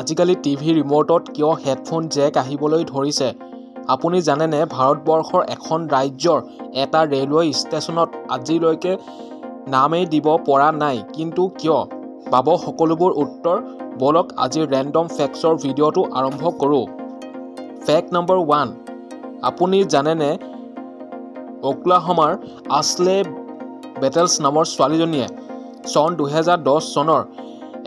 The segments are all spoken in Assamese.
আজিকালি টিভি ৰিম'টত কিয় হেডফোন জেক আহিবলৈ ধৰিছে? আপুনি জানেনে ভাৰতবৰ্ষৰ এখন ৰাজ্যৰ এটা ৰেলৱে ষ্টেচনত আজিলৈকে নামেই দিব পৰা নাই, কিন্তু কিয়? পাব সকলোবোৰ উত্তৰ। বলক আজিৰ ৰেণ্ডম ফেক্টছৰ ভিডিঅ'টো আৰম্ভ কৰোঁ। ফেক্ট নম্বৰ 1, আপুনি জানেনে ওকলাহোমাৰ আছলে বেটেলছ নামৰ ছোৱালীজনীয়ে চন 2010 চনৰ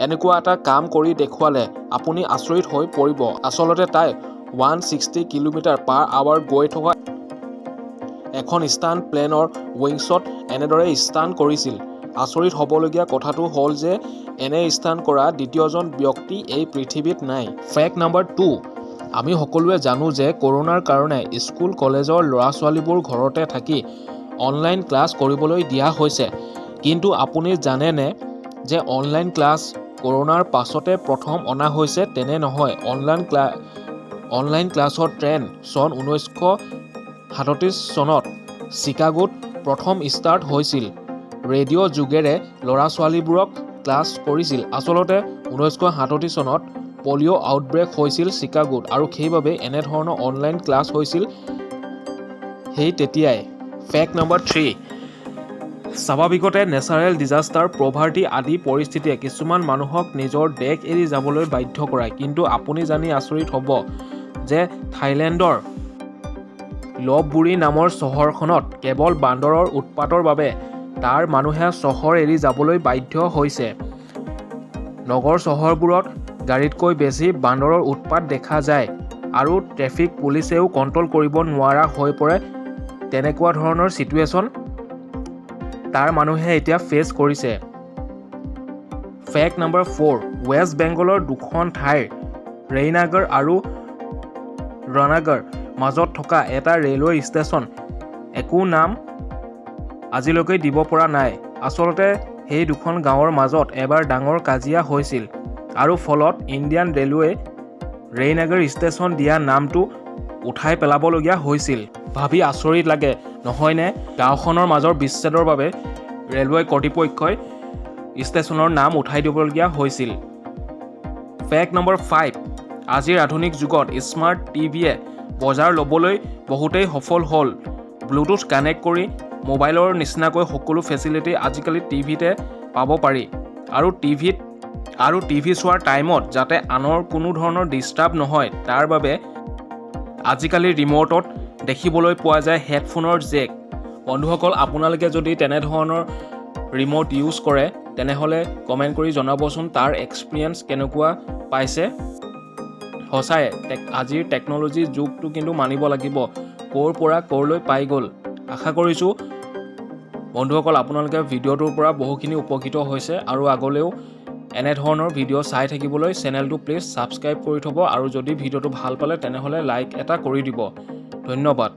এনেকুৱা এটা কাম কৰি দেখুৱালে আপুনি আচৰিত হৈ পৰিব। আচলতে তাই 160 কিলোমিটাৰ/আৱাৰ গৈ থকা এখন ষ্টাণ্ট প্লেনৰ উইংছত এনেদৰে ষ্টাণ্ট কৰিছিল। আচৰিত হ'বলগীয়া কথাটো হ'ল যে এনে ষ্টাণ্ট কৰা দ্বিতীয়জন ব্যক্তি এই পৃথিৱীত নাই। ফেক্ট নম্বৰ 2, আমি সকলোৱে জানো যে কৰোনাৰ কাৰণে স্কুল কলেজৰ ল'ৰা-ছোৱালীবোৰ ঘৰতে থাকি অনলাইন ক্লাছ কৰিবলৈ দিয়া হৈছে। কিন্তু আপুনি জানেনে যে অনলাইন ক্লাছ কৰোনাৰ পাছতে প্ৰথম অনা হৈছে? তেনে নহয়। অনলাইন ক্লাছৰ ট্ৰেণ্ড চন 1937 চনত চিকাগোত প্ৰথম ষ্টাৰ্ট হৈছিল। ৰেডিঅ' যোগেৰে ল'ৰা-ছোৱালীবোৰক ক্লাছ কৰিছিল। আচলতে 1937 চনত পলিঅ' আউটব্ৰেক হৈছিল চিকাগোত, আৰু সেইবাবে এনেধৰণৰ অনলাইন ক্লাছ হৈছিল সেই তেতিয়াই। ফেক্ট নম্বৰ 3, স্বাভাৱিকতে নেচাৰেল ডিজাষ্টাৰ, পভাৰ্টি আদি পৰিস্থিতিয়ে কিছুমান মানুহক নিজৰ দেশ এৰি যাবলৈ বাধ্য কৰায়। কিন্তু আপুনি জানি আচৰিত হ'ব যে থাইলেণ্ডৰ লপবুৰী নামৰ চহৰখনত কেৱল বান্দৰৰ উৎপাতৰ বাবে তাৰ মানুহে চহৰ এৰি যাবলৈ বাধ্য হৈছে। নগৰ চহৰবোৰত গাড়ীতকৈ বেছি বান্দৰৰ উৎপাত দেখা যায়, আৰু ট্ৰেফিক পুলিচেও কণ্ট্ৰল কৰিব নোৱাৰা হৈ পৰে। তেনেকুৱা ধৰণৰ চিটুৱেশ্যন তাৰ মানুহে এতিয়া ফেচ কৰিছে। ফেক্ট নম্বৰ 4, ৱেষ্ট বেংগলৰ দুখন ঠাইৰ ৰেইনাগাৰ আৰু ৰানাগাৰ মাজত থকা এটা ৰেলৱে ষ্টেচন একো নাম আজিলৈকে দিব পৰা নাই। আচলতে সেই দুখন গাঁৱৰ মাজত এবাৰ ডাঙৰ কাজিয়া হৈছিল, আৰু ফলত ইণ্ডিয়ান ৰেলৱে ৰেইনাগাৰ ষ্টেচন দিয়া নামটো উঠাই পেলাবলগীয়া হৈছিল। ভাবি আচৰিত লাগে নহয়নে? গাঁওখনৰ মাজৰ বিচ্ছেদৰ বাবে ৰেলৱে কৰ্তৃপক্ষই ষ্টেচনৰ নাম উঠাই দিবলগীয়া হৈছিল। ফেক্ট নম্বৰ 5, আজিৰ আধুনিক যুগত স্মাৰ্ট টিভিয়ে বজাৰ ল'বলৈ বহুতেই সফল হ'ল। ব্লুটুথ কানেক্ট কৰি মোবাইলৰ নিচিনাকৈ সকলো ফেচিলিটি আজিকালি টিভিতে পাব পাৰি, আৰু টিভি চোৱাৰ টাইমত যাতে আনৰ কোনো ধৰণৰ ডিষ্টাৰ্ব নহয় তাৰ বাবে আজিকালি ৰিম'টত দেখিবলৈ পোৱা যায় হেডফোনৰ জেক। বন্ধুসকল, আপোনালোকে যদি তেনেধৰণৰ ৰিম'ট ইউজ কৰে তেনেহ'লে কমেণ্ট কৰি জনাবচোন তাৰ এক্সপিৰিয়েঞ্চ কেনেকুৱা পাইছে। সঁচাই আজিৰ টেকন'লজিৰ যুগটো কিন্তু মানিব লাগিব, ক'ৰ পৰা ক'ৰলৈ পাই গ'ল। আশা কৰিছোঁ বন্ধুসকল আপোনালোকে ভিডিঅ'টোৰ পৰা বহুখিনি উপকৃত হৈছে, আৰু আগলৈও এনেধৰণৰ ভিডিঅ' চাই থাকিবলৈ চেনেলটো প্লিজ ছাবস্ক্ৰাইব কৰি থ'ব, আৰু যদি ভিডিঅ'টো ভাল পালে তেনেহ'লে লাইক এটা কৰি দিব। ধন্যবাদ।